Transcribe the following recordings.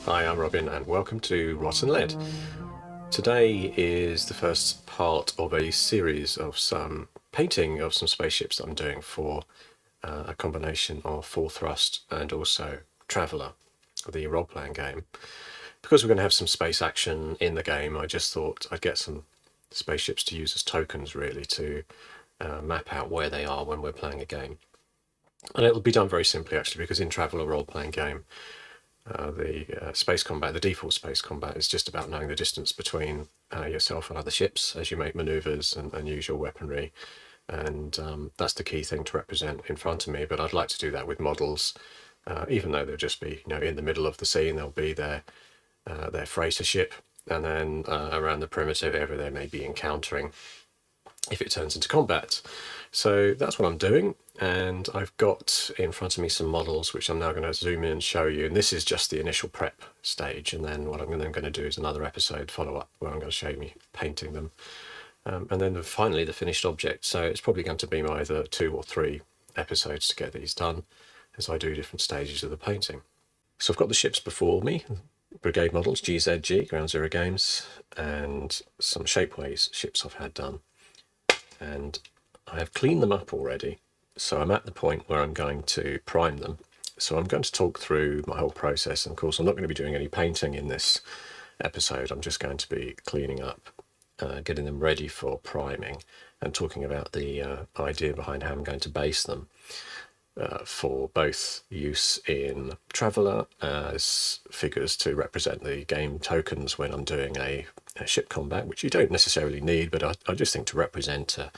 Hi, I'm Robin and welcome to Rotten Lead. Today is the first part of a series of some painting of some spaceships that I'm doing for a combination of Full Thrust and also Traveller, the role-playing game. Because we're going to have some space action in the game, I just thought I'd get some spaceships to use as tokens really to map out where they are when we're playing a game. And it'll be done very simply actually, because in Traveller role-playing game, the space combat, the default space combat, is just about knowing the distance between yourself and other ships as you make maneuvers and use your weaponry. And that's the key thing to represent in front of me. But I'd like to do that with models, even though they'll just be, in the middle of the scene. They'll be their freighter ship, and then around the perimeter, wherever they may be encountering, if it turns into combat. So that's what I'm doing, and I've got in front of me some models which I'm now going to zoom in and show you, and this is just the initial prep stage, and then what I'm then going to do is another episode follow-up where I'm going to show me painting them, and then finally the finished object. So it's probably going to be either 2 or 3 episodes to get these done as I do different stages of the painting. So I've got the ships before me, Brigade models, GZG, Ground Zero Games, and some Shapeways ships I've had done. And I have cleaned them up already, so I'm at the point where I'm going to prime them. So I'm going to talk through my whole process, and of course I'm not going to be doing any painting in this episode. I'm just going to be cleaning up, getting them ready for priming, and talking about the idea behind how I'm going to base them for both use in Traveller as figures to represent the game tokens when I'm doing a ship combat, which you don't necessarily need, but I just think to represent a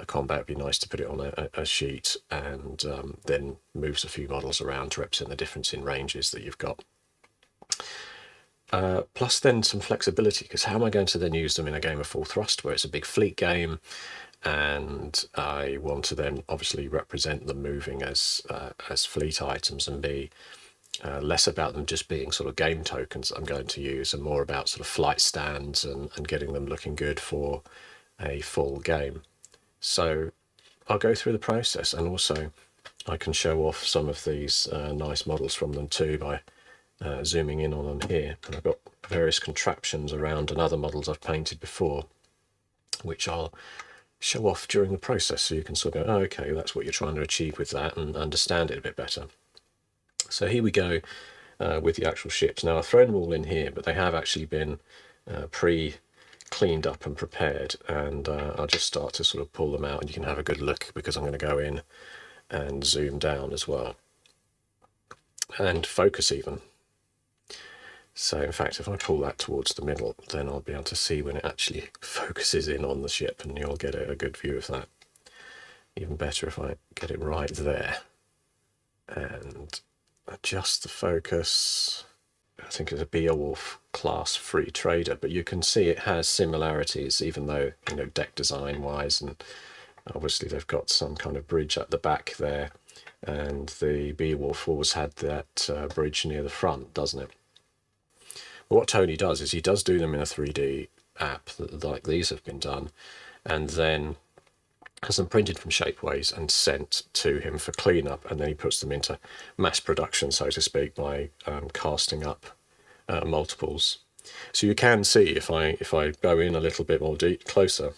combat would be nice to put it on a sheet, and then moves a few models around to represent the difference in ranges that you've got. Plus then some flexibility, because how am I going to then use them in a game of Full Thrust where it's a big fleet game, and I want to then obviously represent them moving as fleet items and be less about them just being sort of game tokens that I'm going to use, and more about sort of flight stands and getting them looking good for a full game. So I'll go through the process, and also I can show off some of these nice models from them too by zooming in on them here. And I've got various contraptions around and other models I've painted before, which I'll show off during the process, so you can sort of go, oh, okay, that's what you're trying to achieve with that, and understand it a bit better. So here we go with the actual ships. Now I've thrown them all in here, but they have actually been pre-cleaned up and prepared, and I'll just start to sort of pull them out, and you can have a good look, because I'm going to go in and zoom down as well, and focus even. So in fact, if I pull that towards the middle, then I'll be able to see when it actually focuses in on the ship, and you'll get a good view of that. Even better if I get it right there and adjust the focus. I think it's a Beowulf class free trader, but you can see it has similarities, even though, deck design wise, and obviously they've got some kind of bridge at the back there, and the Beowulf always had that bridge near the front, doesn't it? But what Tony does is he does do them in a 3D app like these have been done, and then has them printed from Shapeways and sent to him for cleanup, and then he puts them into mass production, so to speak, by casting up multiples. So you can see, if I go in a little bit more closer,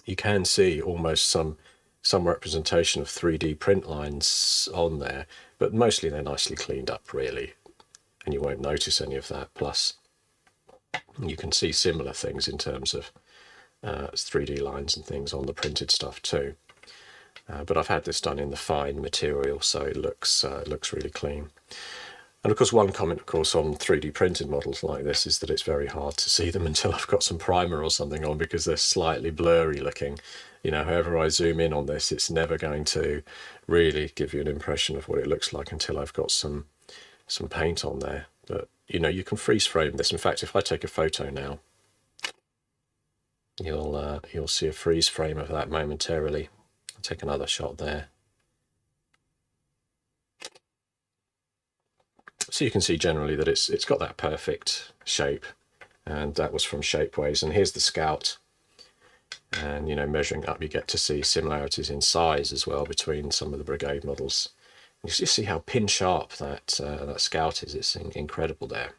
you can see almost some representation of 3D print lines on there, but mostly they're nicely cleaned up really, and you won't notice any of that. Plus you can see similar things in terms of 3D lines and things on the printed stuff too. But I've had this done in the fine material, so it looks really clean. And of course, one comment, of course, on 3D printed models like this is that it's very hard to see them until I've got some primer or something on, because they're slightly blurry looking. However I zoom in on this, it's never going to really give you an impression of what it looks like until I've got some paint on there. But you can freeze frame this. In fact, if I take a photo now, you'll see a freeze frame of that momentarily. I'll take another shot there. So you can see generally that it's got that perfect shape, and that was from Shapeways. And here's the Scout, and measuring up, you get to see similarities in size as well between some of the Brigade models You just see how pin sharp that scout is. It's incredible there.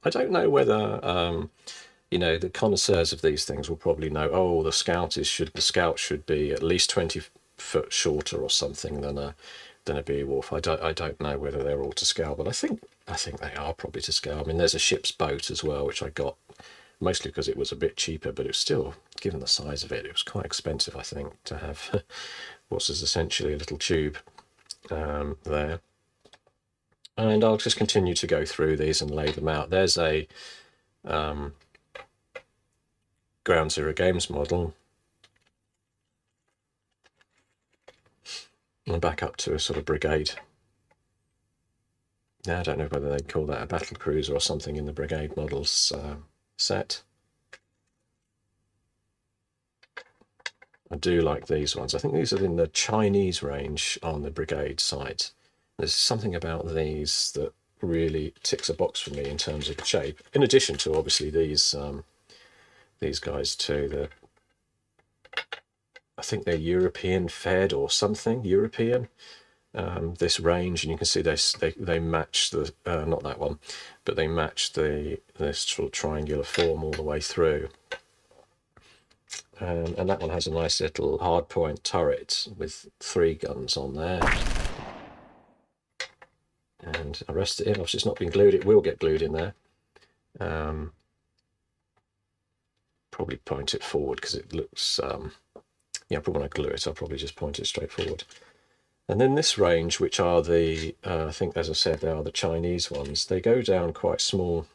I don't know whether the connoisseurs of these things will probably know. Oh, the scout should be at least 20 foot shorter or something than a Beowulf. I don't know whether they're all to scale, but I think they are probably to scale. I mean, there's a ship's boat as well, which I got mostly because it was a bit cheaper, but it was still, given the size of it, it was quite expensive, I think, to have what is essentially a little tube there. And I'll just continue to go through these and lay them out. There's a Ground Zero Games model. And back up to a sort of Brigade. Now, I don't know whether they'd call that a battle cruiser or something in the Brigade models set. I do like these ones. I think these are in the Chinese range on the Brigade side. There's something about these that really ticks a box for me in terms of the shape. In addition to obviously these guys too. I think they're European fed or something European. This range, and you can see they match the not that one, but they match this sort of triangular form all the way through. And that one has a nice little hardpoint turret with 3 guns on there. And I rest it in. Obviously, it's not been glued. It will get glued in there. Probably point it forward because it looks. Yeah, probably when I glue it, I'll probably just point it straight forward. And then this range, which are I think, as I said, they are the Chinese ones. They go down quite small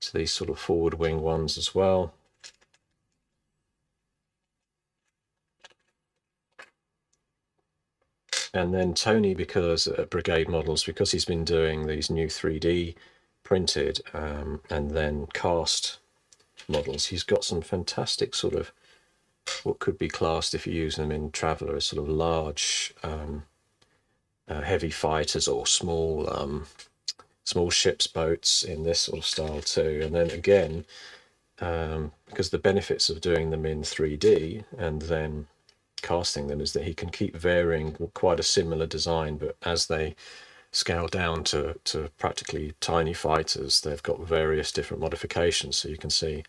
to these sort of forward wing ones as well. And then Tony, because Brigade models, because he's been doing these new 3D printed and then cast models, he's got some fantastic sort of what could be classed, if you use them in Traveller, as sort of large heavy fighters or small ships, boats in this sort of style too. And then again, because the benefits of doing them in 3D and then casting them is that he can keep varying quite a similar design, but as they scale down to practically tiny fighters, they've got various different modifications. So you can see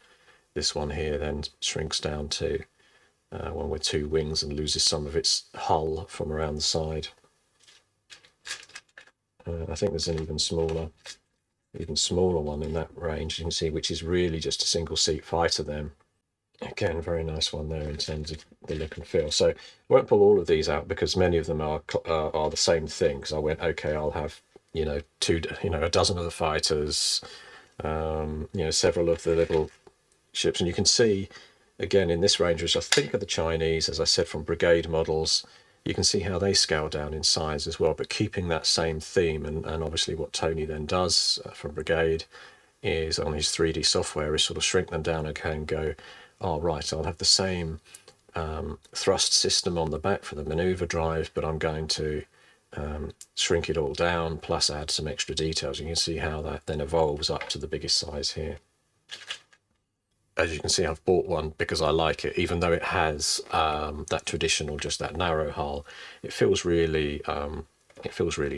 this one here then shrinks down to one with 2 wings and loses some of its hull from around the side. I think there's an even smaller one in that range, you can see, which is really just a single seat fighter then. Again, very nice one there in terms of the look and feel. So I won't pull all of these out because many of them are the same thing. Because I went, okay, I'll have a dozen of the fighters, several of the little ships, and you can see again in this range, which I think are the Chinese, as I said, from Brigade models. You can see how they scale down in size as well, but keeping that same theme. And obviously what Tony then does from Brigade is on his 3D software is sort of shrink them down, okay, and go, oh, right, I'll have the same thrust system on the back for the maneuver drive, but I'm going to shrink it all down, plus add some extra details. You can see how that then evolves up to the biggest size here. As you can see, I've bought one because I like it, even though it has that traditional, just that narrow hull. It feels really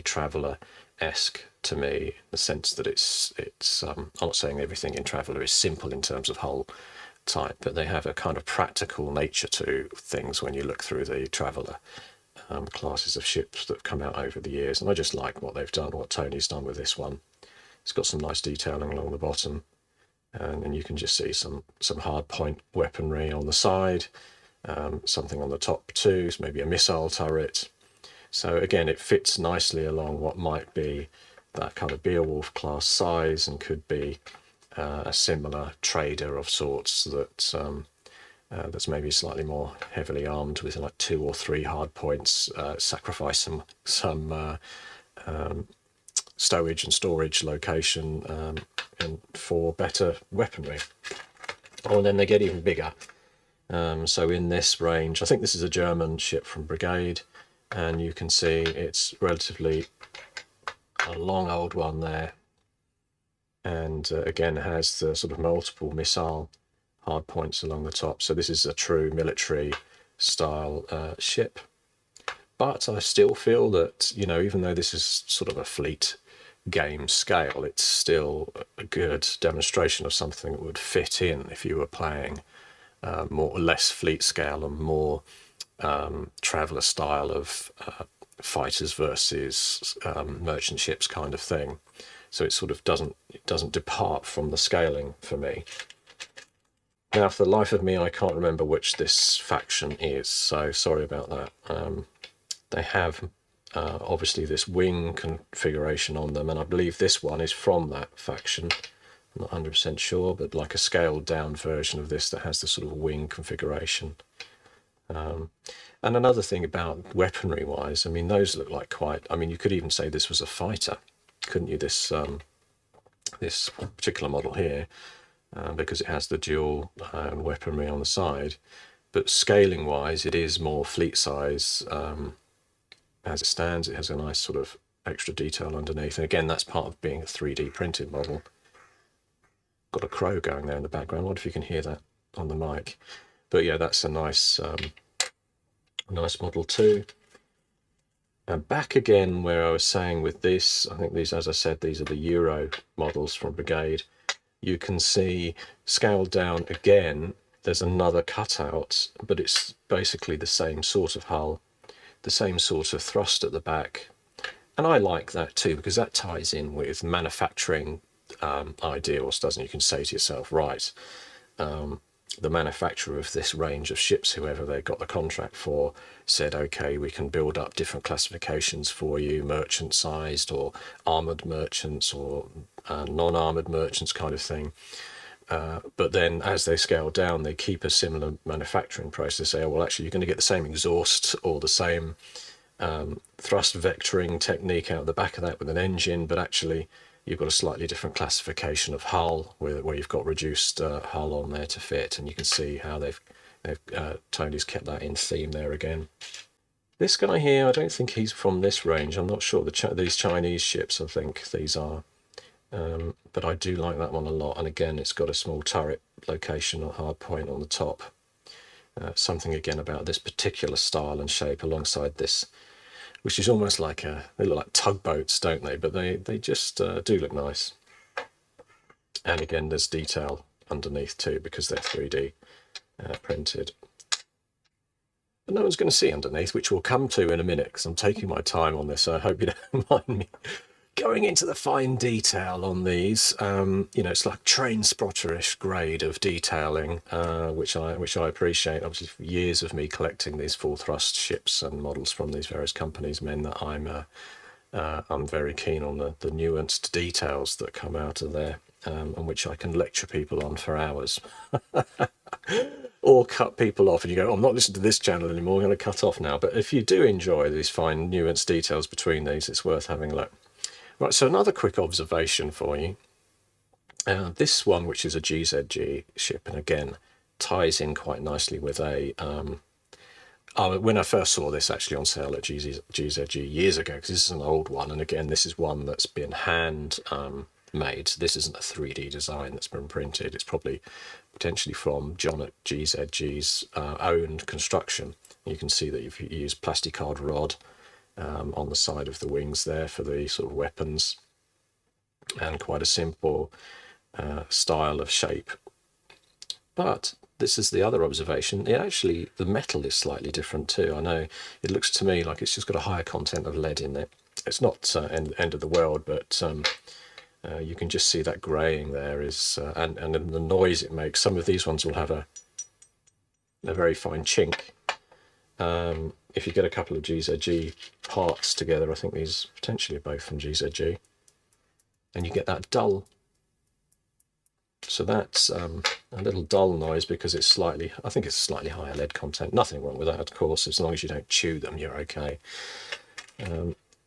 Traveller-esque to me, in the sense that it's I'm not saying everything in Traveller is simple in terms of hull type, but they have a kind of practical nature to things when you look through the Traveller classes of ships that have come out over the years. And I just like what they've done, what Tony's done with this one. It's got some nice detailing along the bottom. And then you can just see some hard point weaponry on the side, something on the top too, so maybe a missile turret. So again, it fits nicely along what might be that kind of Beowulf class size, and could be a similar trader of sorts that's maybe slightly more heavily armed with like 2 or 3 hard points, sacrifice some stowage and storage location and for better weaponry. Oh, and then they get even bigger. So in this range, I think this is a German ship from Brigade, and you can see it's relatively a long old one there, and again has the sort of multiple missile hard points along the top. So this is a true military style ship. but I still feel that, you know, even though this is sort of a fleet game scale, it's still a good demonstration of something that would fit in if you were playing more or less fleet scale and more traveller style of fighters versus merchant ships kind of thing. So it sort of doesn't depart from the scaling for me. Now, for the life of me, I can't remember which this faction is, so sorry about that. They have obviously this wing configuration on them, and I believe this one is from that faction. I'm not 100% sure, but like a scaled down version of this that has the sort of wing configuration. And another thing about weaponry wise, I mean, those look like quite, I mean, you could even say this was a fighter, couldn't you? This particular model here, because it has the dual weaponry on the side. But scaling wise, it is more fleet size as it stands. It has a nice sort of extra detail underneath. And again, that's part of being a 3D printed model. Got a crow going there in the background. I wonder if you can hear that on the mic. But yeah, that's a nice nice model too. And back again where I was saying with this, I think these, as I said, these are the Euro models from Brigade. You can see scaled down again, there's another cutout, but it's basically the same sort of hull, the same sort of thrust at the back. And I like that too, because that ties in with manufacturing ideals, doesn't it? You can say to yourself, right, the manufacturer of this range of ships, whoever they got the contract for, said, okay, we can build up different classifications for you, merchant sized or armored merchants or non-armored merchants kind of thing. But then as they scale down, they keep a similar manufacturing process. Say, oh, well, actually, you're going to get the same exhaust or the same thrust vectoring technique out the back of that with an engine, but actually you've got a slightly different classification of hull where you've got reduced hull on there to fit, and you can see how Tony's kept that in theme there again. This guy here, I don't think he's from this range. I'm not sure. These Chinese ships, I think these are. But I do like that one a lot. And again, it's got a small turret location or hard point on the top. Something again about this particular style and shape alongside this, which is almost like they look like tugboats, don't they? But they just do look nice. And again, there's detail underneath too, because they're 3D printed. But no one's going to see underneath, which we'll come to in a minute, because I'm taking my time on this, so I hope you don't mind me going into the fine detail on these. You know, it's like train spotterish grade of detailing, which I appreciate. Obviously, for years of me collecting these full thrust ships and models from these various companies meant that I'm very keen on the nuanced details that come out of there, and which I can lecture people on for hours. Or cut people off and you go, oh, I'm not listening to this channel anymore, I'm going to cut off now. But if you do enjoy these fine nuanced details between these, it's worth having a look. Right, so another quick observation for you. This one, which is a GZG ship, and again, ties in quite nicely with a... when I first saw this actually on sale at GZG years ago, because this is an old one, and again, this is one that's been hand made. This isn't a 3D design that's been printed. It's probably potentially from John at GZG's own construction. You can see that you've used plasticard rod on the side of the wings there for the sort of weapons, and quite a simple style of shape. But this is the other observation. The metal is slightly different too. I know it looks to me like it's just got a higher content of lead in it. It's not end of the world, but you can just see that greying there is, and the noise it makes. Some of these ones will have a very fine chink. If you get a couple of GZG parts together, I think these potentially are both from GZG, and you get that dull. So that's a little dull noise because it's slightly, I think it's slightly higher lead content. Nothing wrong with that, of course, as long as you don't chew them, you're okay.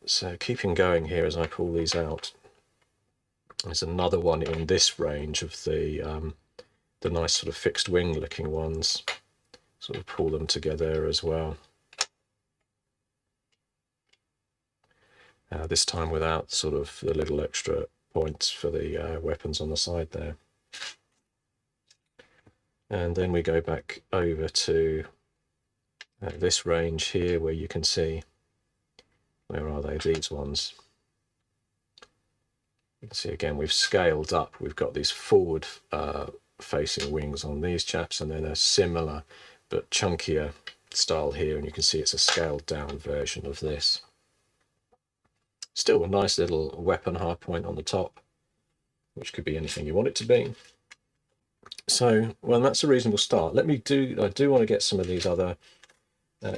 So keeping going here as I pull these out. There's another one in this range of the nice sort of fixed wing looking ones. Sort of pull them together as well. This time without sort of the little extra points for the weapons on the side there. And then we go back over to this range here where you can see Where are they? These ones. You can see again, we've scaled up. We've got these forward facing wings on these chaps, and then a similar but chunkier style here, and you can see it's a scaled down version of this. Still a nice little weapon hardpoint on the top, which could be anything you want it to be. So, well, that's a reasonable start. I do want to get some of these other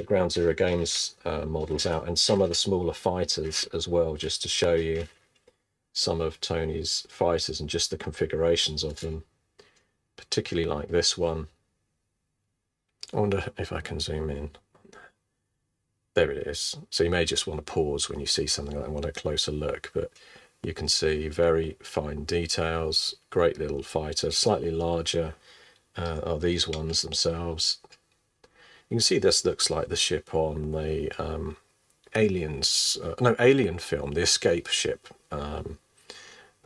Ground Zero Games models out, and some of the smaller fighters as well, just to show you some of Tony's fighters and just the configurations of them, particularly like this one. I wonder if I can zoom in. There it is. So you may just want to pause when you see something like that and want a closer look, but you can see very fine details, great little fighter, slightly larger are these ones themselves. You can see this looks like the ship on the Alien film, the Escape ship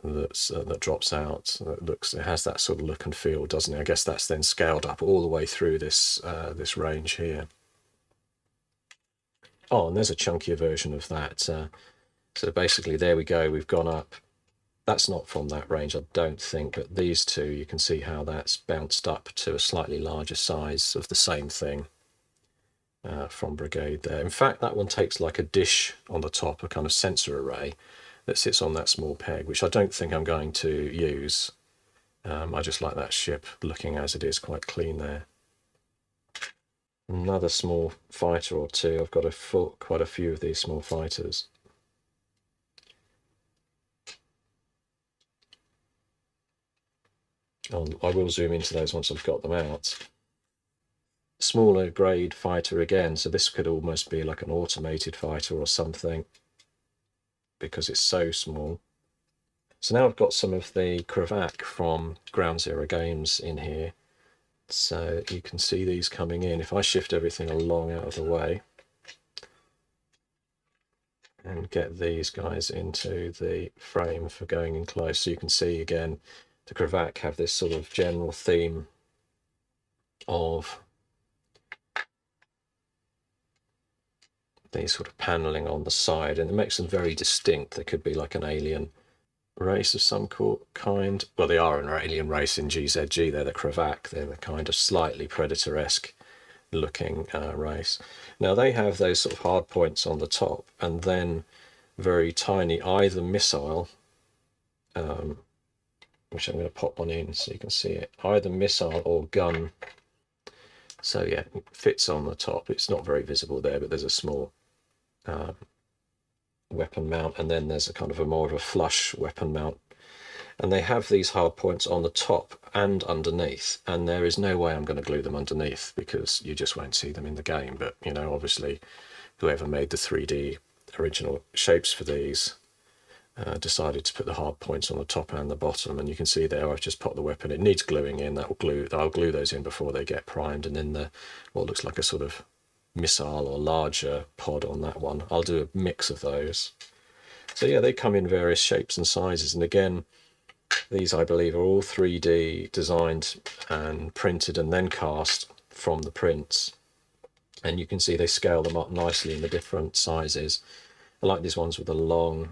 that drops out. It has that sort of look and feel, doesn't it? I guess that's then scaled up all the way through this this range here. Oh, and there's a chunkier version of that. So basically, there we go. We've gone up. That's not from that range, I don't think, but these two, you can see how that's bounced up to a slightly larger size of the same thing from Brigade there. In fact, that one takes like a dish on the top, a kind of sensor array that sits on that small peg, which I don't think I'm going to use. I just like that ship looking as it is, quite clean there. Another small fighter or two. I've got quite a few of these small fighters. I will zoom into those once I've got them out. Smaller grade fighter again, so this could almost be like an automated fighter or something, because it's so small. So now I've got some of the Kravac from Ground Zero Games in here. So you can see these coming in. If I shift everything along out of the way and get these guys into the frame for going in close, so you can see again, the Kravac have this sort of general theme of these sort of paneling on the side, and it makes them very distinct. They could be like an alien race of some kind. Well, they are an alien race in GZG. They're the Kravac. They're the kind of slightly Predator-esque looking race. Now they have those sort of hard points on the top, and then very tiny either missile, which I'm going to pop one in so you can see it, either missile or gun. So yeah, it fits on the top. It's not very visible there, but there's a small weapon mount, and then there's a kind of more of a flush weapon mount, and they have these hard points on the top and underneath, and there is no way I'm going to glue them underneath because you just won't see them in the game. But you know, obviously whoever made the 3D original shapes for these decided to put the hard points on the top and the bottom, and you can see there I've just popped the weapon. It needs gluing in. I'll glue those in before they get primed, and then the what looks like a sort of missile or larger pod on that one, I'll do a mix of those. So yeah, they come in various shapes and sizes, and again, these I believe are all 3D designed and printed and then cast from the prints, and you can see they scale them up nicely in the different sizes. I like these ones with the long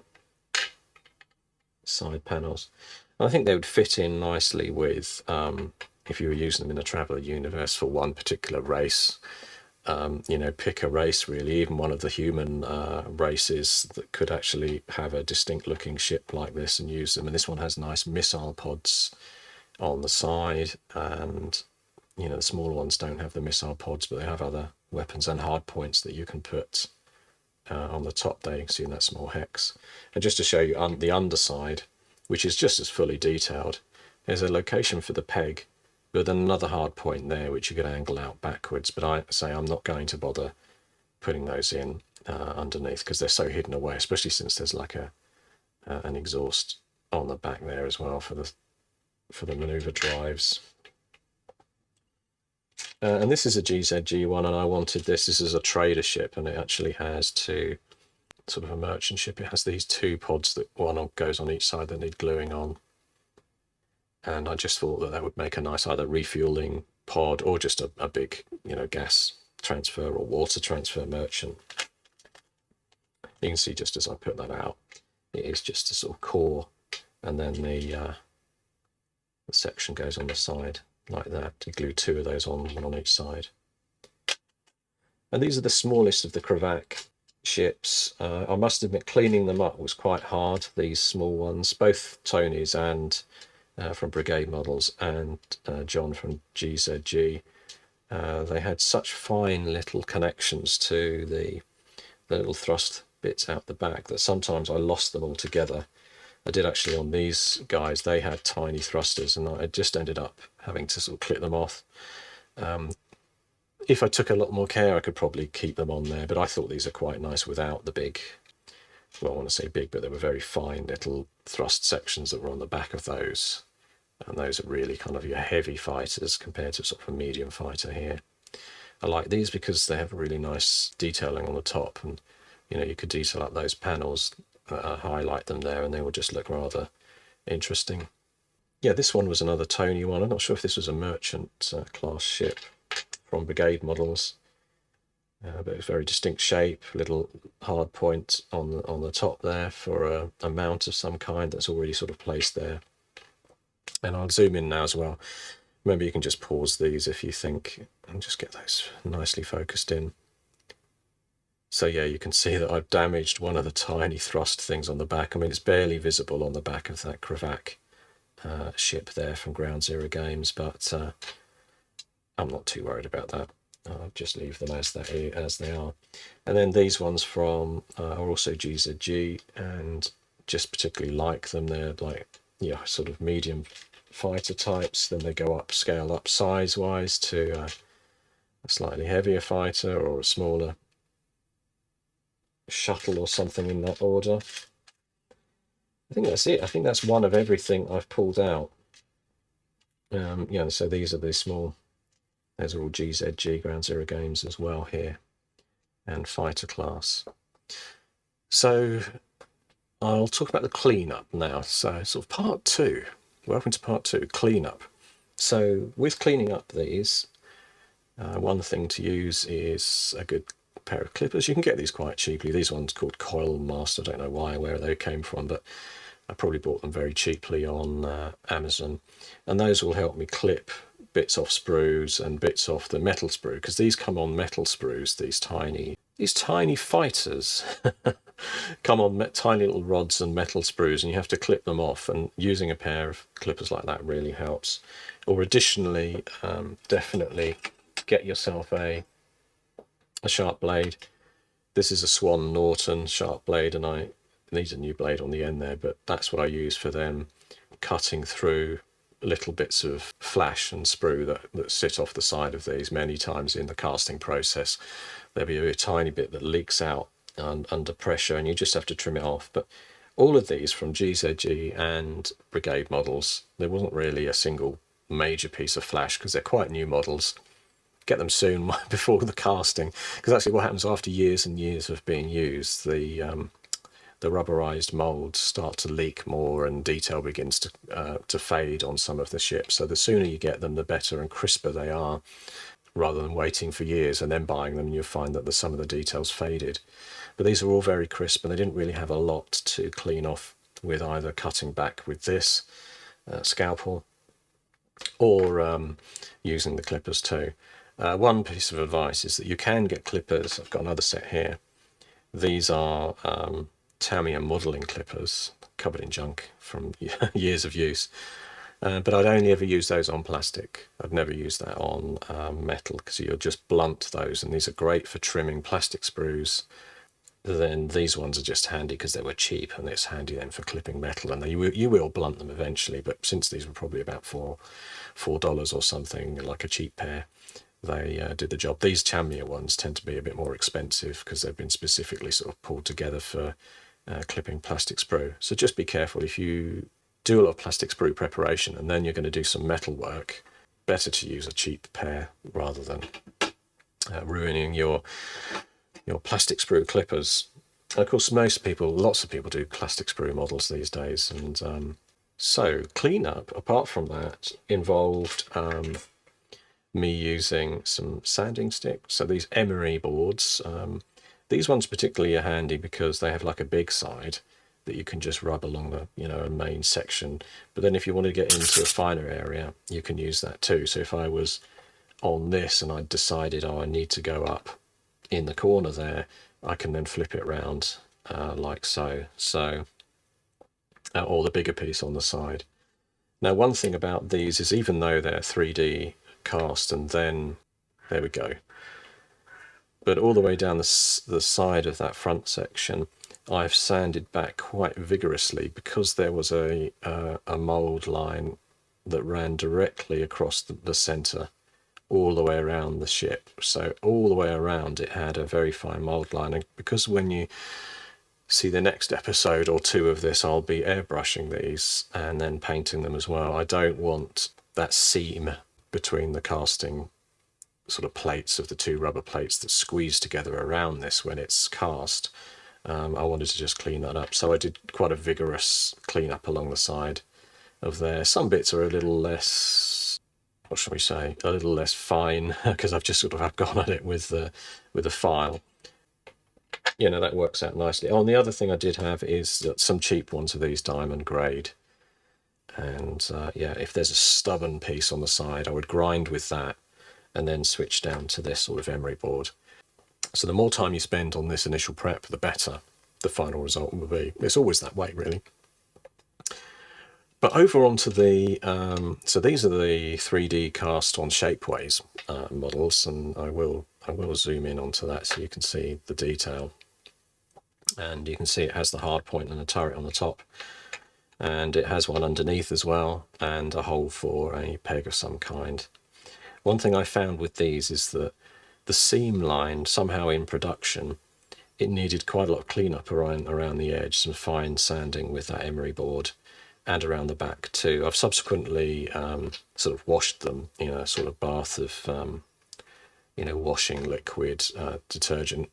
side panels. I think they would fit in nicely with if you were using them in a Traveller universe for one particular race. You know, pick a race really, even one of the human races that could actually have a distinct looking ship like this and use them. And this one has nice missile pods on the side, and you know, the smaller ones don't have the missile pods, but they have other weapons and hard points that you can put on the top there. You can see in that small hex. And just to show you the underside, which is just as fully detailed, there's a location for the peg, but then another hard point there which you could angle out backwards, but I say I'm not going to bother putting those in underneath because they're so hidden away, especially since there's like an exhaust on the back there as well for the maneuver drives. And this is a GZG one, and I wanted this is a trader ship, and it actually has sort of a merchant ship. It has these two pods that one goes on each side that need gluing on. And I just thought that would make a nice either refueling pod or just a big, you know, gas transfer or water transfer merchant. You can see just as I put that out, it is just a sort of core, and then the section goes on the side like that. To glue two of those on, one on each side. And these are the smallest of the Kravac ships. I must admit, cleaning them up was quite hard, these small ones, both Tony's and from Brigade models, and John from GZG. They had such fine little connections to the little thrust bits out the back that sometimes I lost them altogether. I did actually on these guys. They had tiny thrusters, and I just ended up having to sort of clip them off. If I took a lot more care, I could probably keep them on there, but I thought these are quite nice without the big, well, I want to say big, but they were very fine little thrust sections that were on the back of those. And those are really kind of your heavy fighters compared to sort of a medium fighter here. I like these because they have really nice detailing on the top, and you could detail up those panels, highlight them there, and they will just look rather interesting. Yeah, this one was another Tony one. I'm not sure if this was a merchant class ship from Brigade models, but it's very distinct shape, little hard point on the top there for a mount of some kind that's already sort of placed there. And I'll zoom in now as well. Remember, you can just pause these if you think, and just get those nicely focused in. So yeah, you can see that I've damaged one of the tiny thrust things on the back. I mean, it's barely visible on the back of that Kravac ship there from Ground Zero Games, but I'm not too worried about that. I'll just leave them as they are. And then these ones from are also GZG, and just particularly like them. They're like, yeah, sort of medium fighter types. Then they go up, scale up size-wise to a slightly heavier fighter or a smaller shuttle or something in that order. I think that's it. I think that's one of everything I've pulled out. Yeah, so these are the small. Those are all GZG, Ground Zero Games as well here, and fighter class. So I'll talk about the cleanup now. So sort of part two. Welcome to part two, cleanup. So with cleaning up these, one thing to use is a good pair of clippers. You can get these quite cheaply. These ones called Coil Master. I don't know where they came from, but I probably bought them very cheaply on Amazon. And those will help me clip bits off sprues and bits off the metal sprue, because these come on metal sprues, these tiny fighters come on tiny little rods and metal sprues, and you have to clip them off, and using a pair of clippers like that really helps. Or additionally, definitely get yourself a sharp blade. This is a Swan Norton sharp blade, and I need a new blade on the end there, but that's what I use for them, cutting through little bits of flash and sprue that sit off the side of these. Many times in the casting process there'll be a tiny bit that leaks out under pressure, and you just have to trim it off. But all of these from GZG and Brigade models, there wasn't really a single major piece of flash because they're quite new models. Get them soon before the casting, because actually what happens after years and years of being used, the rubberized molds start to leak more, and detail begins to fade on some of the ships. So the sooner you get them, the better and crisper they are, rather than waiting for years and then buying them and you'll find that some of the details faded. But these are all very crisp, and they didn't really have a lot to clean off with either cutting back with this scalpel or using the clippers too. One piece of advice is that you can get clippers. I've got another set here. These are Tamiya modeling clippers, covered in junk from years of use. But I'd only ever use those on plastic. I'd never use that on metal, because you'll just blunt those, and these are great for trimming plastic sprues. Then these ones are just handy because they were cheap, and it's handy then for clipping metal, and you will blunt them eventually, but since these were probably about $4 or something, like a cheap pair, they did the job. These Tamiya ones tend to be a bit more expensive because they've been specifically sort of pulled together for clipping plastic sprue. So just be careful if you do a lot of plastic sprue preparation and then you're going to do some metal work. Better to use a cheap pair rather than ruining your plastic sprue clippers. And of course, lots of people do plastic sprue models these days. And so cleanup, apart from that, involved me using some sanding sticks. So these emery boards, These ones particularly are handy because they have like a big side that you can just rub along the, a main section. But then if you want to get into a finer area, you can use that too. So if I was on this and I decided, oh, I need to go up in the corner there, I can then flip it around like so. Or the bigger piece on the side. Now, one thing about these is even though they're 3D cast and then, there we go, but all the way down the side of that front section, I've sanded back quite vigorously because there was a mould line that ran directly across the centre all the way around the ship. So all the way around it had a very fine mould line, and because when you see the next episode or two of this, I'll be airbrushing these and then painting them as well. I don't want that seam between the casting sort of plates of the two rubber plates that squeeze together around this when it's cast. I wanted to just clean that up, so I did quite a vigorous clean up along the side of there. Some bits are a little less, what shall we say, a little less fine because I've just sort of gone at it with the file. That works out nicely. Oh, and the other thing I did have is some cheap ones of these diamond grade. And if there's a stubborn piece on the side, I would grind with that and then switch down to this sort of emery board. So the more time you spend on this initial prep, the better the final result will be. It's always that way, really. But over onto the, so these are the 3D cast on Shapeways models, and I will zoom in onto that so you can see the detail. And you can see it has the hard point and a turret on the top, and it has one underneath as well, and a hole for a peg of some kind. One thing I found with these is that the seam line, somehow in production, it needed quite a lot of cleanup around the edge, some fine sanding with that emery board, and around the back too. I've subsequently sort of washed them in a sort of bath of washing liquid detergent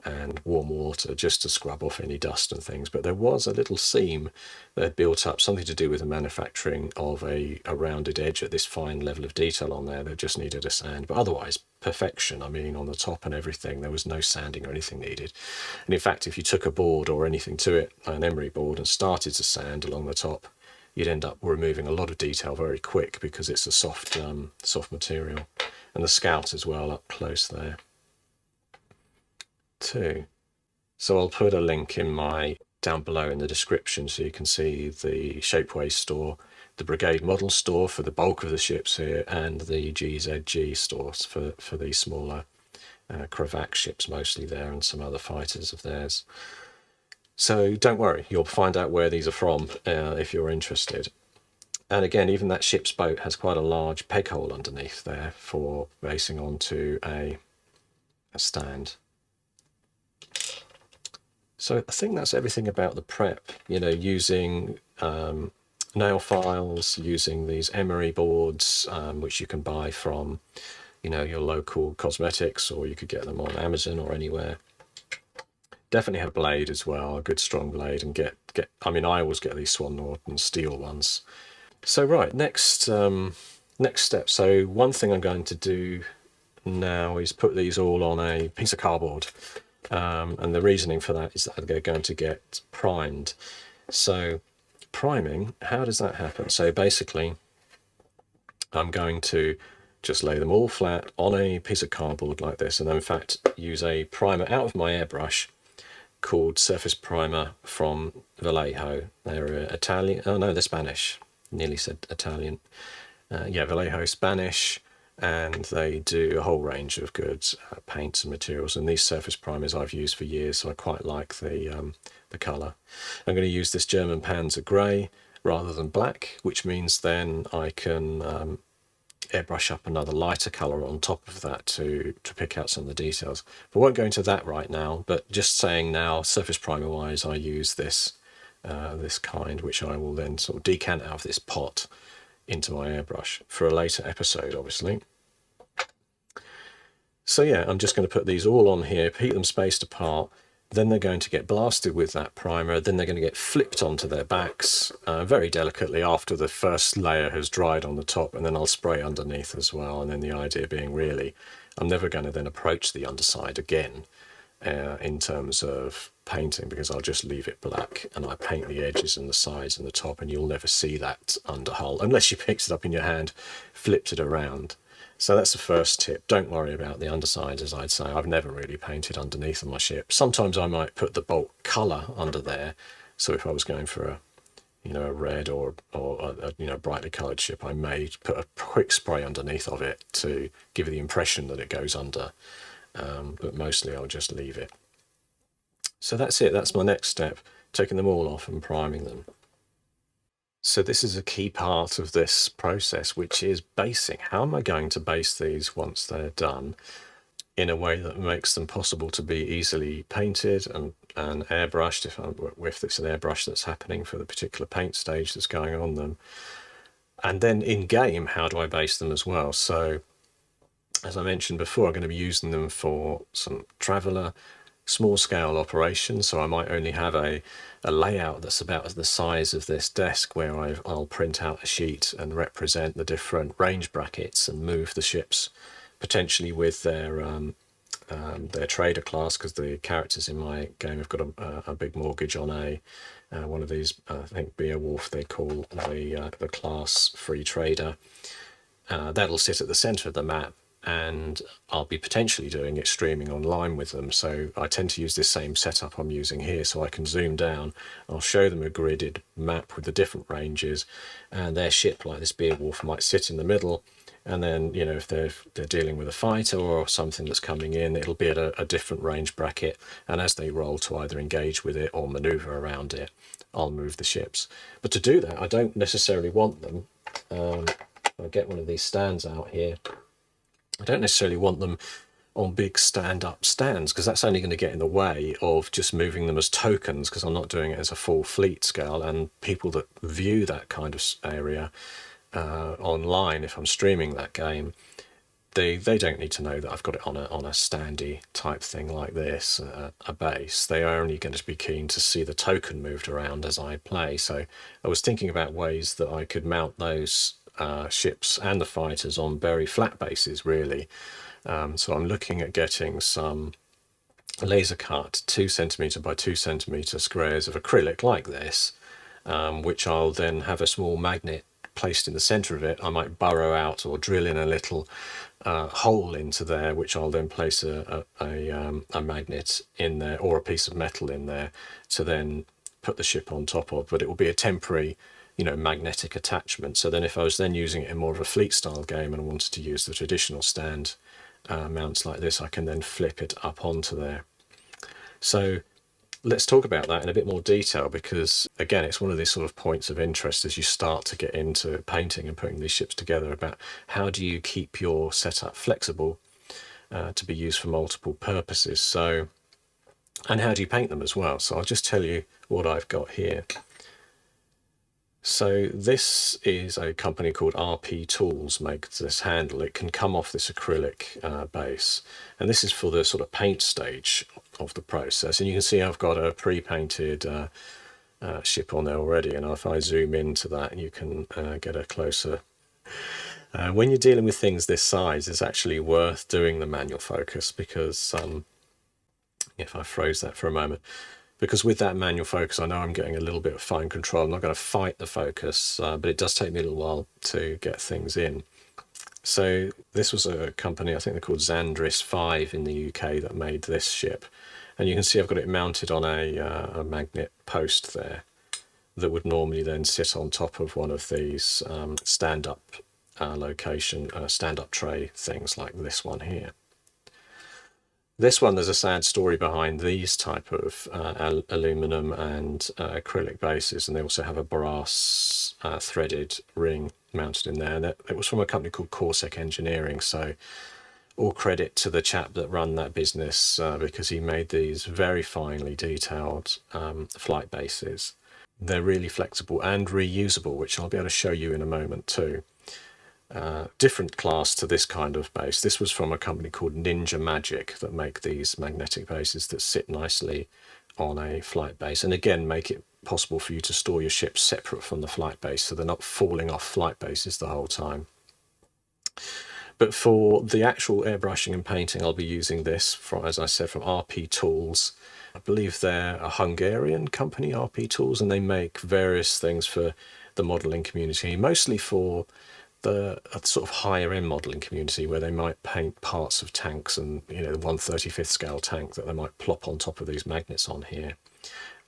and warm water just to scrub off any dust and things. But there was a little seam that had built up, something to do with the manufacturing of a rounded edge at this fine level of detail on there that just needed a sand. But otherwise, perfection. I mean, on the top and everything, there was no sanding or anything needed. And in fact, if you took a board or anything to it, an emery board, and started to sand along the top, you'd end up removing a lot of detail very quick because it's a soft material. And the Scout as well up close there too. So I'll put a link down below in the description so you can see the Shapeways store, the Brigade model store for the bulk of the ships here, and the GZG stores for the smaller Kravac ships mostly there, and some other fighters of theirs. So don't worry, you'll find out where these are from if you're interested. And again, even that ship's boat has quite a large peg hole underneath there for basing onto a stand. So I think that's everything about the prep, using nail files, using these emery boards, which you can buy from, your local cosmetics, or you could get them on Amazon or anywhere. Definitely have a blade as well, a good strong blade, and I always get these Swan Norton steel ones. So right, next step. So one thing I'm going to do now is put these all on a piece of cardboard. And the reasoning for that is that they're going to get primed. So priming, how does that happen? So basically, I'm going to just lay them all flat on a piece of cardboard like this, and in fact use a primer out of my airbrush called Surface Primer from Vallejo. They're Italian, oh no, they're Spanish. Nearly said Italian. Vallejo, Spanish. And they do a whole range of goods, paints and materials. And these surface primers I've used for years, so I quite like the colour. I'm going to use this German Panzer Grey rather than black, which means then I can airbrush up another lighter colour on top of that to pick out some of the details. But I won't go into that right now, but just saying now, surface primer wise, I use this kind, which I will then sort of decant out of this pot into my airbrush for a later episode, obviously. So yeah, I'm just going to put these all on here, keep them spaced apart, then they're going to get blasted with that primer, then they're going to get flipped onto their backs very delicately after the first layer has dried on the top, and then I'll spray underneath as well. And then the idea being, really, I'm never going to then approach the underside again in terms of painting, because I'll just leave it black and I paint the edges and the sides and the top, and you'll never see that underhull unless you picked it up in your hand, flipped it around. So that's the first tip. Don't worry about the undersides, as I'd say. I've never really painted underneath on my ship. Sometimes I might put the bulk colour under there. So if I was going for a red or a brightly coloured ship, I may put a quick spray underneath of it to give you the impression that it goes under. But mostly I'll just leave it. So that's it. That's my next step, taking them all off and priming them. So this is a key part of this process, which is basing. How am I going to base these once they're done in a way that makes them possible to be easily painted and airbrushed, if it's an airbrush that's happening for the particular paint stage that's going on them. And then in game, how do I base them as well? So as I mentioned before, I'm going to be using them for some traveller, small scale operations. So I might only have a layout that's about the size of this desk, where I'll print out a sheet and represent the different range brackets and move the ships, potentially with their trader class, because the characters in my game have got a big mortgage on one of these, I think Beowulf they call the class free trader. That'll sit at the center of the map, and I'll be potentially doing it streaming online with them. So I tend to use this same setup I'm using here, so I can zoom down, I'll show them a gridded map with the different ranges, and their ship, like this Beowulf, might sit in the middle. And then, if they're dealing with a fighter or something that's coming in, it'll be at a different range bracket. And as they roll to either engage with it or maneuver around it, I'll move the ships. But to do that, I don't necessarily want them. I'll get one of these stands out here. I don't necessarily want them on big stand-up stands, because that's only going to get in the way of just moving them as tokens, because I'm not doing it as a full fleet scale, and people that view that kind of area online, if I'm streaming that game, they don't need to know that I've got it on a standy type thing like this, a base. They are only going to be keen to see the token moved around as I play. So I was thinking about ways that I could mount those ships and the fighters on very flat bases, really. So I'm looking at getting some laser cut 2cm by 2cm squares of acrylic like this, which I'll then have a small magnet placed in the center of it. I might burrow out or drill in a little hole into there, which I'll then place a magnet in there, or a piece of metal in there, to then put the ship on top of. But it will be a temporary magnetic attachment. So then if I was then using it in more of a fleet style game and wanted to use the traditional stand mounts like this, I can then flip it up onto there. So let's talk about that in a bit more detail, because again, it's one of these sort of points of interest as you start to get into painting and putting these ships together, about how do you keep your setup flexible to be used for multiple purposes. So, and how do you paint them as well? So I'll just tell you what I've got here. So this is a company called RP Tools makes this handle. It can come off this acrylic base, and this is for the sort of paint stage of the process. And you can see I've got a pre-painted ship on there already, and if I zoom into that, you can get a closer. When you're dealing with things this size, it's actually worth doing the manual focus, because if I froze that for a moment, because with that manual focus, I know I'm getting a little bit of fine control. I'm not going to fight the focus, but it does take me a little while to get things in. So this was a company, I think they're called Xandris 5 in the UK, that made this ship. And you can see I've got it mounted on a magnet post there that would normally then sit on top of one of these stand-up stand-up tray things like this one here. This one, there's a sad story behind these type of aluminum and acrylic bases, and they also have a brass threaded ring mounted in there. And it was from a company called Corsac Engineering, so all credit to the chap that ran that business, because he made these very finely detailed flight bases. They're really flexible and reusable, which I'll be able to show you in a moment too. Different class to this kind of base. This was from a company called Ninja Magic that make these magnetic bases that sit nicely on a flight base, and again make it possible for you to store your ships separate from the flight base, so they're not falling off flight bases the whole time. But for the actual airbrushing and painting, I'll be using this from, as I said, from RP Tools. I believe they're a Hungarian company, RP Tools, and they make various things for the modelling community, mostly for the sort of higher end modelling community where they might paint parts of tanks and, you know, the 1/35th scale tank that they might plop on top of these magnets on here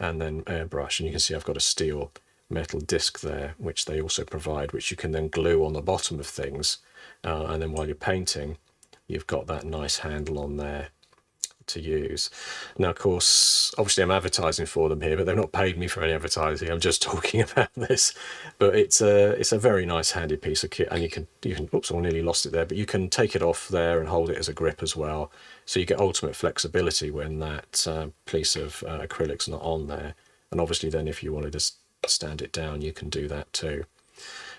and then airbrush. And you can see I've got a steel metal disc there, which they also provide, which you can then glue on the bottom of things. And then while you're painting, you've got that nice handle on there to use. Now, of course, obviously I'm advertising for them here, but they've not paid me for any advertising. I'm just talking about this. But it's a very nice handy piece of kit, and you can oops, I nearly lost it there, but you can take it off there and hold it as a grip as well. So you get ultimate flexibility when that piece of acrylic's not on there. And obviously then if you wanted to stand it down, you can do that too.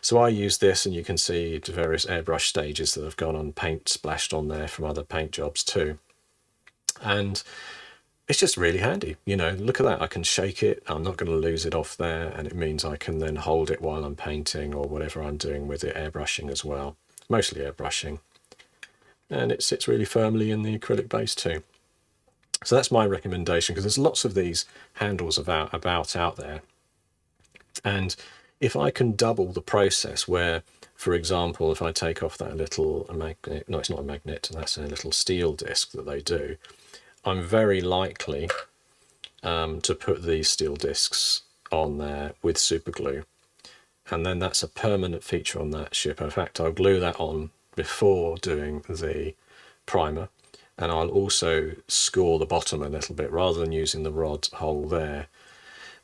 So I use this, and you can see the various airbrush stages that have gone on, paint splashed on there from other paint jobs too. And it's just really handy, you know, look at that, I can shake it, I'm not going to lose it off there, and it means I can then hold it while I'm painting or whatever I'm doing with it, airbrushing as well, mostly airbrushing. And it sits really firmly in the acrylic base too. So that's my recommendation, because there's lots of these handles about out there. And if I can double the process where, for example, if I take off that little magnet, no, it's not a magnet, that's a little steel disc that they do, I'm very likely to put these steel discs on there with super glue. And then that's a permanent feature on that ship. In fact, I'll glue that on before doing the primer. And I'll also score the bottom a little bit rather than using the rod hole there.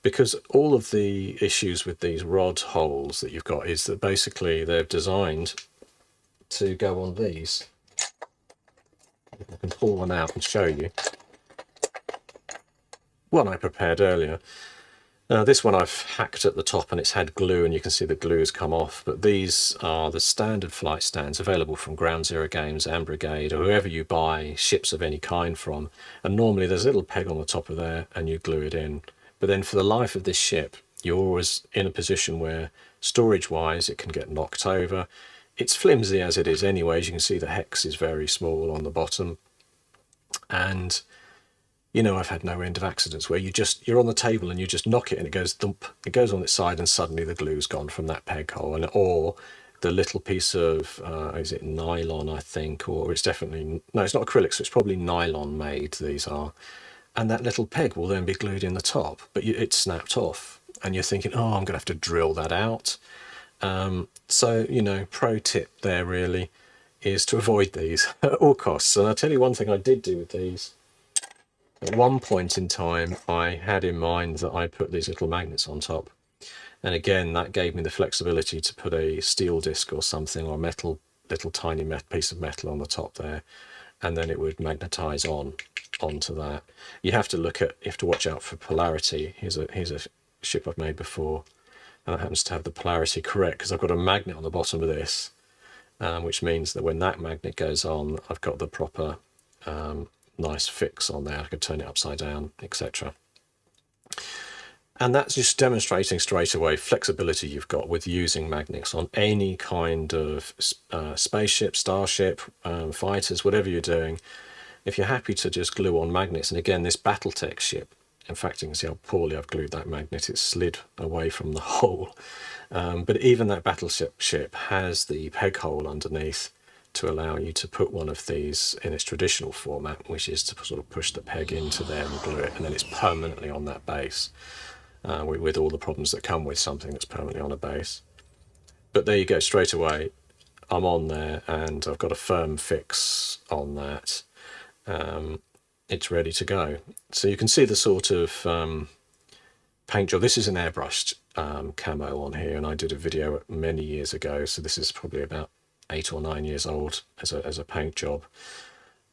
Because all of the issues with these rod holes that you've got is that basically they're designed to go on these. I can pull one out and show you. One I prepared earlier. This one I've hacked at the top and it's had glue, and you can see the glue has come off, but these are the standard flight stands available from Ground Zero Games and Brigade, or whoever you buy ships of any kind from. And normally there's a little peg on the top of there and you glue it in. But then for the life of this ship, you're always in a position where storage-wise it can get knocked over. It's flimsy as it is anyway. As you can see, the hex is very small on the bottom. And, you know, I've had no end of accidents where you're on the table and you just knock it and it goes thump. It goes on its side and suddenly the glue's gone from that peg hole. Or the little piece of, is it nylon, I think, or it's definitely, no, it's not acrylic, so it's probably nylon made, these are. And that little peg will then be glued in the top, but it's snapped off. And you're thinking, oh, I'm going to have to drill that out. So, you know, pro tip there really is to avoid these at all costs. And I'll tell you one thing I did do with these. At one point in time, I had in mind that I put these little magnets on top. And again, that gave me the flexibility to put a steel disc or something, or a metal, little tiny piece of metal on the top there. And then it would magnetize onto that. You have to watch out for polarity. Here's a ship I've made before, and that happens to have the polarity correct because I've got a magnet on the bottom of this, which means that when that magnet goes on, I've got the proper nice fix on there. I could turn it upside down, etc. And that's just demonstrating straight away flexibility you've got with using magnets on any kind of spaceship, starship, fighters, whatever you're doing. If you're happy to just glue on magnets, and again, this Battletech ship, in fact, you can see how poorly I've glued that magnet. It slid away from the hole. But even that Battleship ship has the peg hole underneath to allow you to put one of these in its traditional format, which is to sort of push the peg into there and glue it, and then it's permanently on that base, with all the problems that come with something that's permanently on a base. But there you go, straight away, I'm on there, and I've got a firm fix on that. It's ready to go. So you can see the sort of paint job. This is an airbrushed camo on here, and I did a video many years ago, so this is probably about 8 or 9 years old as a paint job.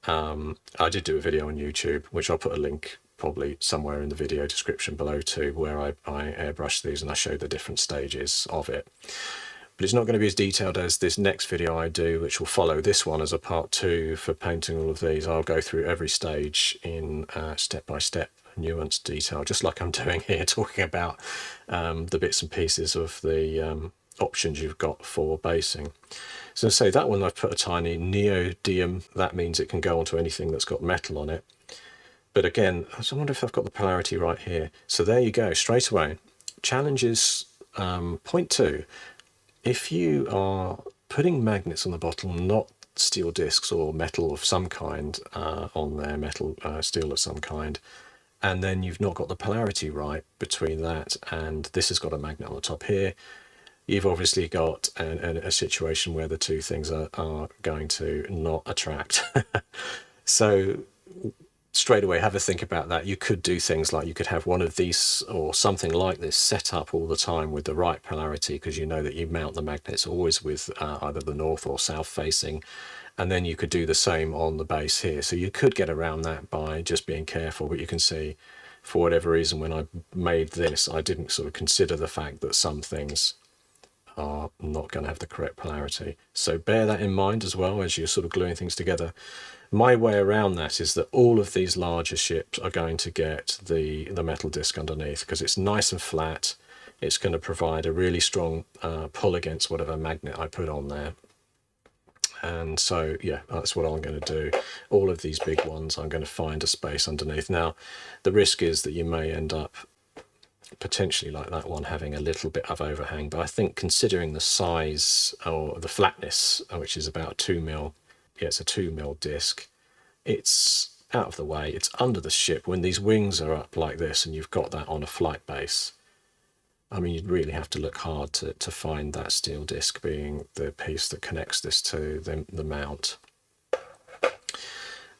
I did do a video on YouTube, which I'll put a link probably somewhere in the video description below too, where I airbrushed these and I showed the different stages of it. But it's not going to be as detailed as this next video I do, which will follow this one as a part 2 for painting all of these. I'll go through every stage in step-by-step nuanced detail, just like I'm doing here, talking about the bits and pieces of the options you've got for basing. So say that one I've put a tiny neodymium. That means it can go onto anything that's got metal on it. But again, I wonder if I've got the polarity right here. So there you go, straight away. Challenge is point 2. If you are putting magnets on the bottle, not steel discs or metal of some kind on there, steel of some kind, and then you've not got the polarity right between that and this has got a magnet on the top here, you've obviously got a situation where the two things are going to not attract. So straight away have a think about that. You could do things like you could have one of these or something like this set up all the time with the right polarity, because you know that you mount the magnets always with either the north or south facing, and then you could do the same on the base here. So you could get around that by just being careful, but you can see for whatever reason when I made this I didn't sort of consider the fact that some things are not going to have the correct polarity. So bear that in mind as well as you're sort of gluing things together. My way around that is that all of these larger ships are going to get the metal disc underneath because it's nice and flat. It's going to provide a really strong pull against whatever magnet I put on there. And so, yeah, that's what I'm going to do. All of these big ones, I'm going to find a space underneath. Now, the risk is that you may end up potentially like that one having a little bit of overhang, but I think considering the size or the flatness, which is about 2mm, yeah, it's a 2mm disc, it's out of the way, it's under the ship. When these wings are up like this and you've got that on a flight base, I mean, you'd really have to look hard to find that steel disc being the piece that connects this to the mount.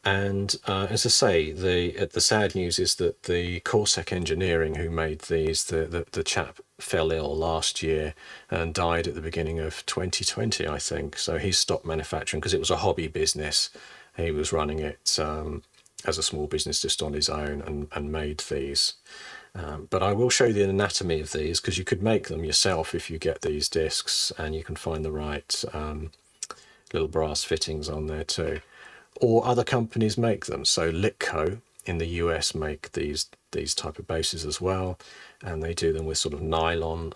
And as I say, the sad news is that the Corsac Engineering who made these, the chap fell ill last year and died at the beginning of 2020, I think. So he stopped manufacturing because it was a hobby business. He was running it as a small business just on his own and made these. But I will show you the anatomy of these because you could make them yourself if you get these discs, and you can find the right little brass fittings on there too. Or other companies make them. So Litco in the US make these type of bases as well, and they do them with sort of nylon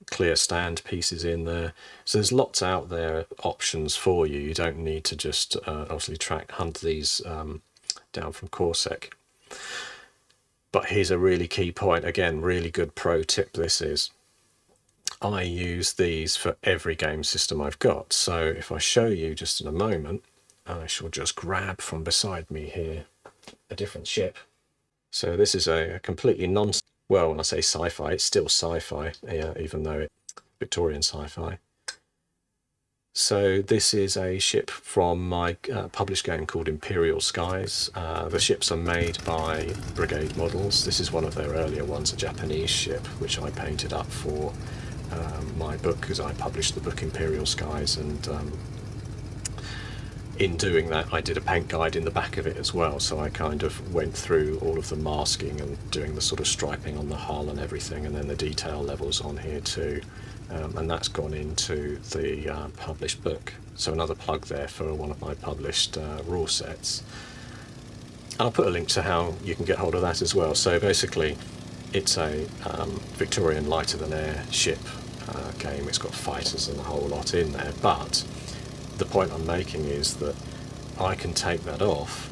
clear stand pieces in there. So there's lots out there options for you. You don't need to just obviously hunt these down from Corsac. But here's a really key point. Again, really good pro tip this is. I use these for every game system I've got. So if I show you just in a moment, I shall just grab from beside me here a different ship. So this is a completely well, when I say sci-fi, it's still sci-fi, even though it's Victorian sci-fi. So this is a ship from my published game called Imperial Skies. The ships are made by Brigade Models. This is one of their earlier ones, a Japanese ship, which I painted up for my book, because I published the book Imperial Skies, and in doing that I did a paint guide in the back of it as well, so I kind of went through all of the masking and doing the sort of striping on the hull and everything, and then the detail levels on here too, and that's gone into the published book. So another plug there for one of my published raw sets. I'll put a link to how you can get hold of that as well. So basically it's a Victorian lighter than air ship game. It's got fighters and a whole lot in there, but the point I'm making is that I can take that off,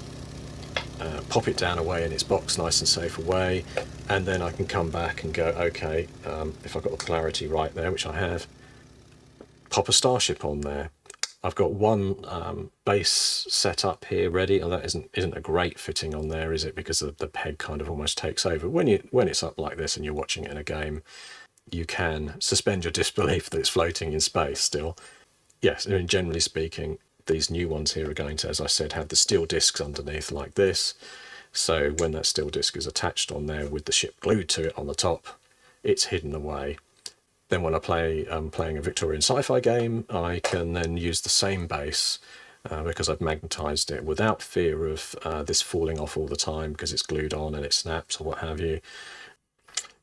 pop it down away in its box nice and safe away, and then I can come back and go, okay, if I've got the polarity right there, which I have, pop a Starship on there. I've got one base set up here ready, and that isn't a great fitting on there, is it? Because the peg kind of almost takes over. When it's up like this and you're watching it in a game, you can suspend your disbelief that it's floating in space still. Yes, I mean, generally speaking, these new ones here are going to, as I said, have the steel discs underneath like this. So when that steel disc is attached on there with the ship glued to it on the top, it's hidden away. Then when I'm playing a Victorian sci-fi game, I can then use the same base because I've magnetized it without fear of this falling off all the time because it's glued on and it snaps or what have you.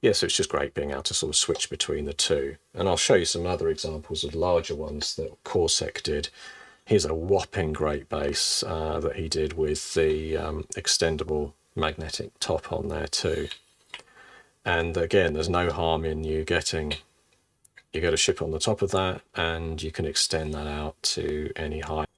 Yeah, so it's just great being able to sort of switch between the two. And I'll show you some other examples of larger ones that Corsac did. Here's a whopping great base that he did with the extendable magnetic top on there too. And again, there's no harm in you getting you get a ship on the top of that, and you can extend that out to any height.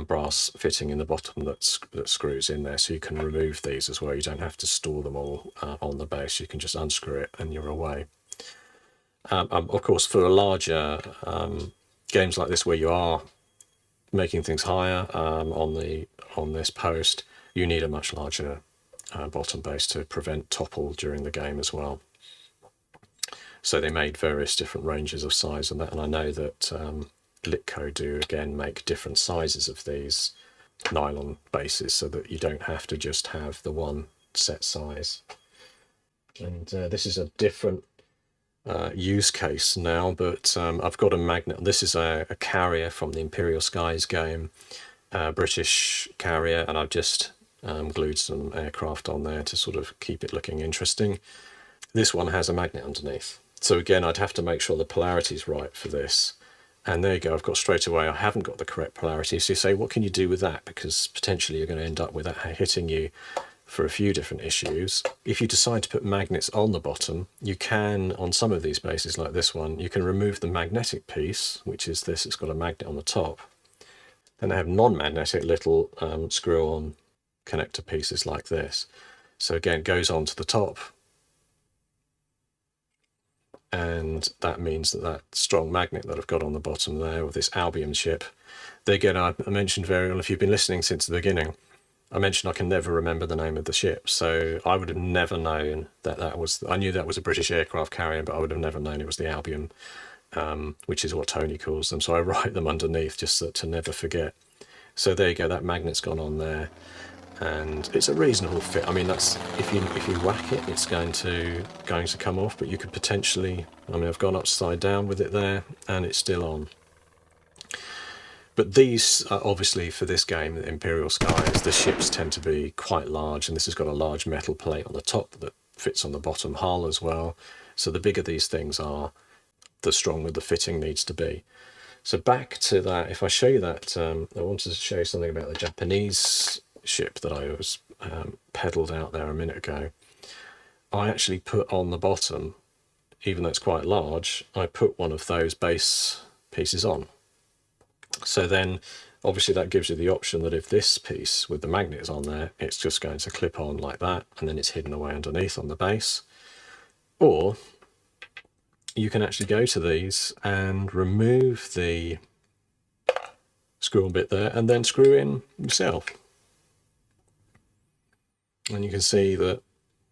Brass fitting in the bottom that screws in there, so you can remove these as well. You don't have to store them all on the base. You can just unscrew it and you're away. Of course, for a larger games like this where you are making things higher on this post, you need a much larger bottom base to prevent topple during the game as well. So they made various different ranges of size and that, and I know that Litco do again make different sizes of these nylon bases so that you don't have to just have the one set size. And this is a different use case now, but I've got a magnet. This is a carrier from the Imperial Skies game, British carrier, and I've just glued some aircraft on there to sort of keep it looking interesting. This one has a magnet underneath. So again, I'd have to make sure the polarity is right for this. And there you go, I've got straight away, I haven't got the correct polarity. So you say, what can you do with that? Because potentially you're going to end up with that hitting you for a few different issues. If you decide to put magnets on the bottom, you can, on some of these bases like this one, you can remove the magnetic piece, which is this, it's got a magnet on the top. Then they have non-magnetic little screw-on connector pieces like this. So again, it goes onto the top, and that means that that strong magnet that I've got on the bottom there with this Albion ship, again, I mentioned very well, if you've been listening since the beginning, I mentioned I can never remember the name of the ship, so I would have never known that was, I knew that was a British aircraft carrier, but I would have never known it was the Albion, which is what Tony calls them, so I write them underneath just to never forget. So there you go, that magnet's gone on there, and it's a reasonable fit. I mean, that's if you whack it, it's going to come off, but you could potentially, I mean, I've gone upside down with it there, and it's still on. But these, obviously for this game, the Imperial Skies, the ships tend to be quite large, and this has got a large metal plate on the top that fits on the bottom hull as well. So the bigger these things are, the stronger the fitting needs to be. So back to that, if I show you that, I wanted to show you something about the Japanese ship that I was pedalled out there a minute ago. I actually put on the bottom, even though it's quite large, I put one of those base pieces on. So then obviously that gives you the option that if this piece with the magnet is on there, it's just going to clip on like that, and then it's hidden away underneath on the base. Or you can actually go to these and remove the screw on bit there and then screw in yourself. And you can see that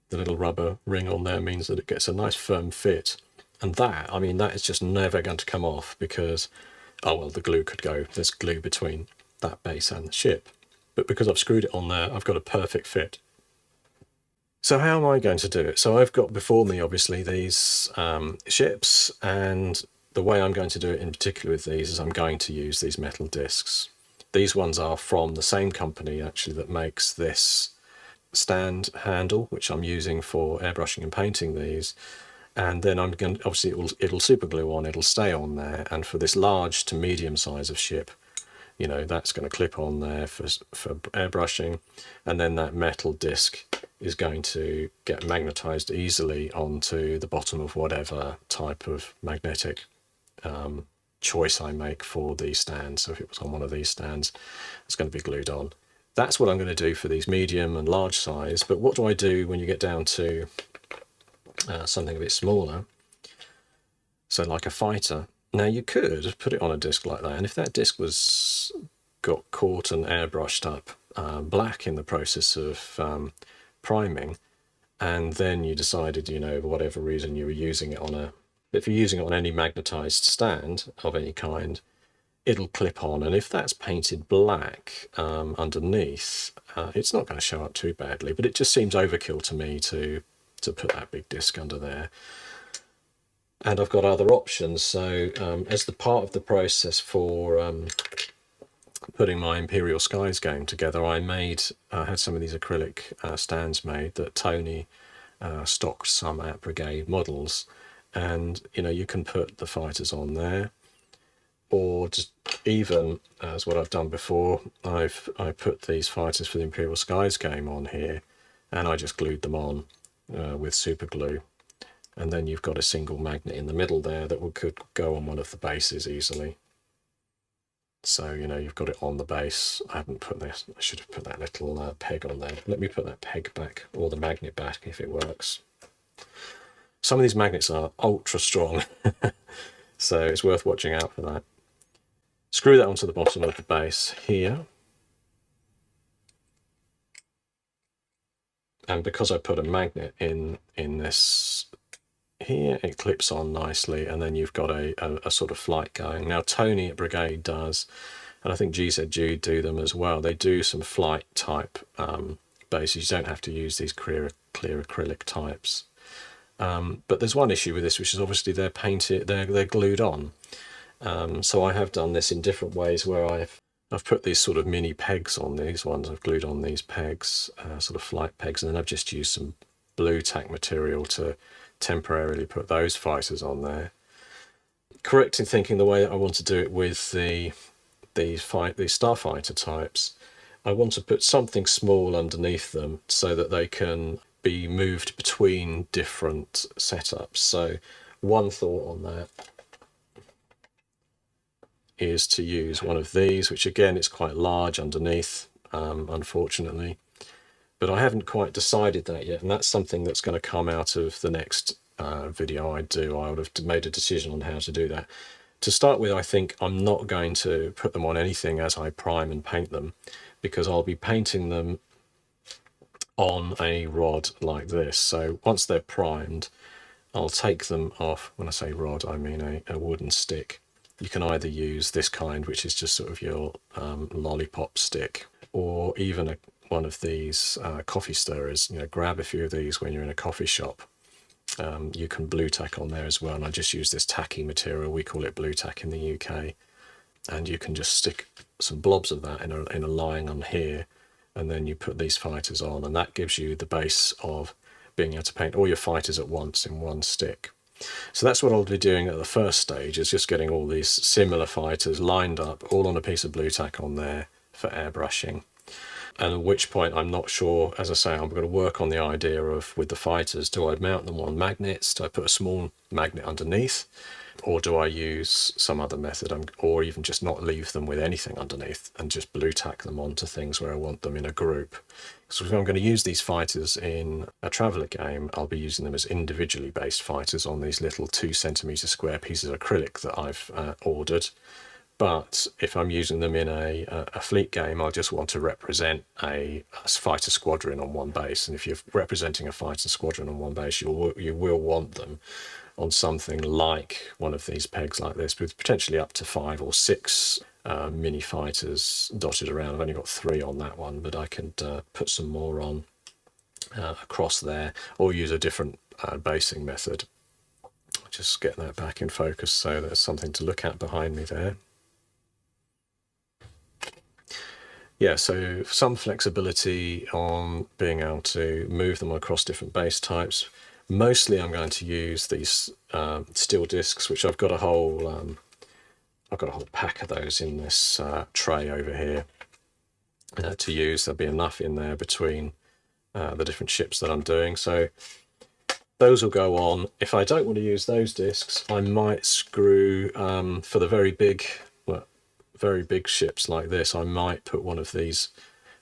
the little rubber ring on there means that it gets a nice firm fit. And that, I mean, that is just never going to come off because, oh well, the glue could go, there's glue between that base and the ship. But because I've screwed it on there, I've got a perfect fit. So how am I going to do it? So I've got before me, obviously, these ships, and the way I'm going to do it in particular with these is I'm going to use these metal discs. These ones are from the same company, actually, that makes this stand handle, which I'm using for airbrushing and painting these. And then I'm going to, obviously it'll super glue on, it'll stay on there. And for this large to medium size of ship, you know, that's going to clip on there for airbrushing. And then that metal disc is going to get magnetized easily onto the bottom of whatever type of magnetic choice I make for these stands. So if it was on one of these stands, it's going to be glued on. That's what I'm going to do for these medium and large size. But what do I do when you get down to something a bit smaller? So like a fighter. Now you could put it on a disc like that, and if that disc got caught and airbrushed up black in the process of priming, and then you decided, you know, for whatever reason you were using it on if you're using it on any magnetized stand of any kind, it'll clip on, and if that's painted black underneath, it's not going to show up too badly, but it just seems overkill to me to put that big disc under there. And I've got other options. So as the part of the process for putting my Imperial Skies game together, I had some of these acrylic stands made that Tony stocked some at Brigade models, and you know, you can put the fighters on there, or just even as what I've done before, I put these fighters for the Imperial Skies game on here, and I just glued them on with super glue. And then you've got a single magnet in the middle there that could go on one of the bases easily. So, you know, you've got it on the base. I haven't put this, I should have put that little peg on there. Let me put that peg back, or the magnet back, if it works. Some of these magnets are ultra strong, so it's worth watching out for that. Screw that onto the bottom of the base here. And because I put a magnet in this here, it clips on nicely, and then you've got a sort of flight going. Now Tony at Brigade does, and I think GZ Jude do them as well. They do some flight type bases. You don't have to use these clear acrylic types. But there's one issue with this, which is obviously they're painted, they're glued on. So I have done this in different ways, where I've put these sort of mini pegs on these ones. I've glued on these pegs, sort of flight pegs, and then I've just used some blue tack material to temporarily put those fighters on there. Correct in thinking the way that I want to do it with these starfighter types, I want to put something small underneath them so that they can be moved between different setups. So one thought on that is to use one of these, which again, it's quite large underneath, unfortunately. But I haven't quite decided that yet, and that's something that's going to come out of the next video I do. I would have made a decision on how to do that. To start with, I think I'm not going to put them on anything as I prime and paint them, because I'll be painting them on a rod like this. So once they're primed, I'll take them off. When I say rod, I mean a wooden stick. You can either use this kind, which is just sort of your lollipop stick, or even one of these coffee stirrers. You know, grab a few of these when you're in a coffee shop. You can blue tack on there as well, and I just use this tacky material. We call it blue tack in the UK, and you can just stick some blobs of that in a line on here, and then you put these fighters on, and that gives you the base of being able to paint all your fighters at once in one stick. So that's what I'll be doing at the first stage, is just getting all these similar fighters lined up, all on a piece of blue tack on there for airbrushing. And at which point, I'm not sure, as I say, I'm going to work on the idea of, with the fighters, do I mount them on magnets? Do I put a small magnet underneath? Or do I use some other method, or even just not leave them with anything underneath and just blue tack them onto things where I want them in a group? So if I'm going to use these fighters in a Traveller game, I'll be using them as individually based fighters on these little 2 centimetre square pieces of acrylic that I've ordered. But if I'm using them in a fleet game, I'll just want to represent a fighter squadron on one base. And if you're representing a fighter squadron on one base, you will want them on something like one of these pegs like this, with potentially up to 5 or 6 mini fighters dotted around. I've only got 3 on that one, but I can put some more on across there, or use a different basing method. Just get that back in focus so there's something to look at behind me there. Yeah, so some flexibility on being able to move them across different base types. Mostly I'm going to use these steel discs, which I've got a whole pack of those in this tray over here to use. There'll be enough in there between the different ships that I'm doing. So those will go on. If I don't want to use those discs, I might screw, for the very big ships like this, I might put one of these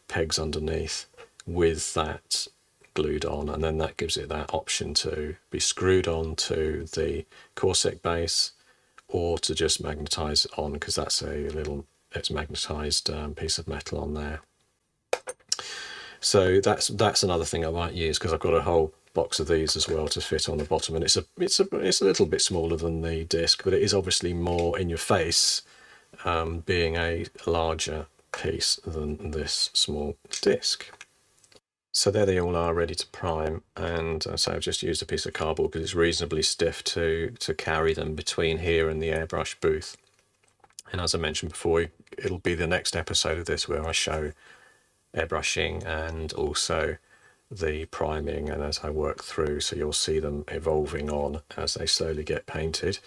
pegs underneath with that glued on, and then that gives it that option to be screwed on to the Corsair base, or to just magnetize it on, because that's it's magnetized piece of metal on there. So that's another thing I might use, because I've got a whole box of these as well to fit on the bottom, and it's a little bit smaller than the disc, but it is obviously more in your face, being a larger piece than this small disc. So there they all are, ready to prime, and so I've just used a piece of cardboard because it's reasonably stiff to carry them between here and the airbrush booth. And as I mentioned before, it'll be the next episode of this where I show airbrushing and also the priming, and as I work through, so you'll see them evolving on as they slowly get painted.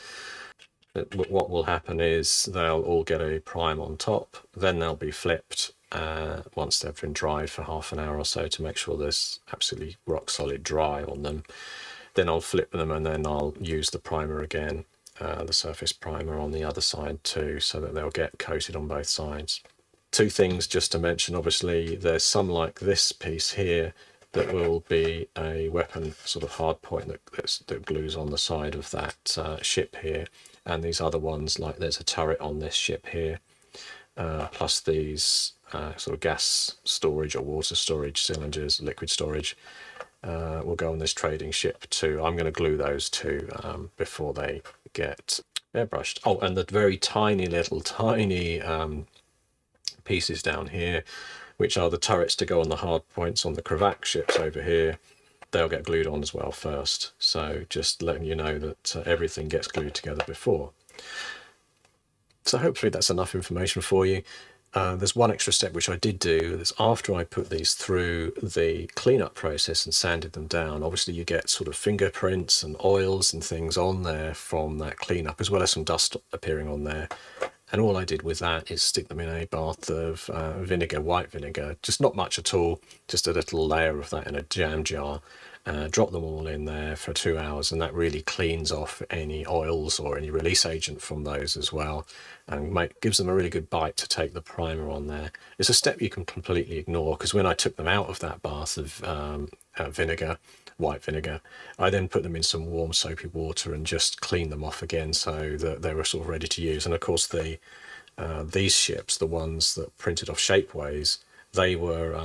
What will happen is they'll all get a prime on top, then they'll be flipped once they've been dried for half an hour or so to make sure there's absolutely rock solid dry on them. Then I'll flip them and then I'll use the primer again, the surface primer on the other side too, so that they'll get coated on both sides. Two things just to mention, obviously there's some like this piece here that will be a weapon sort of hard point that glues on the side of that ship here, and these other ones, like there's a turret on this ship here, plus these sort of gas storage or water storage cylinders, liquid storage, will go on this trading ship too. I'm going to glue those two before they get airbrushed. Oh, and the very tiny little pieces down here, which are the turrets to go on the hard points on the Cravac ships over here, they'll get glued on as well first. So just letting you know that everything gets glued together before. So hopefully that's enough information for you. There's one extra step which I did do. That's after I put these through the cleanup process and sanded them down. Obviously you get sort of fingerprints and oils and things on there from that cleanup, as well as some dust appearing on there. And all I did with that is stick them in a bath of vinegar, white vinegar, just not much at all, just a little layer of that in a jam jar. Drop them all in there for 2 hours, and that really cleans off any oils or any release agent from those as well, and gives them a really good bite to take the primer on there. It's a step you can completely ignore, because when I took them out of that bath of vinegar, white vinegar, I then put them in some warm soapy water and just cleaned them off again so that they were sort of ready to use. And of course these ships, the ones that printed off Shapeways, they were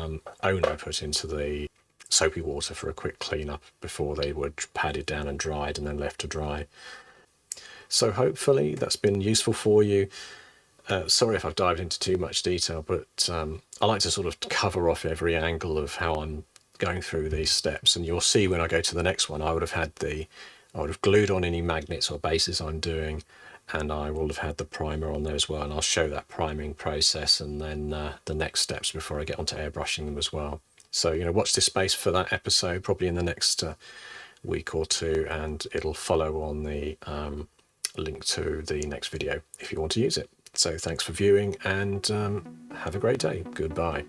only put into the soapy water for a quick cleanup before they were padded down and dried and then left to dry. So hopefully that's been useful for you. Sorry if I've dived into too much detail, but I like to sort of cover off every angle of how I'm going through these steps, and you'll see when I go to the next one I would have glued on any magnets or bases I'm doing, and I will have had the primer on there as well, and I'll show that priming process and then the next steps before I get onto airbrushing them as well. So watch this space for that episode, probably in the next week or two, and it'll follow on the link to the next video if you want to use it. So thanks for viewing, and have a great day. Goodbye.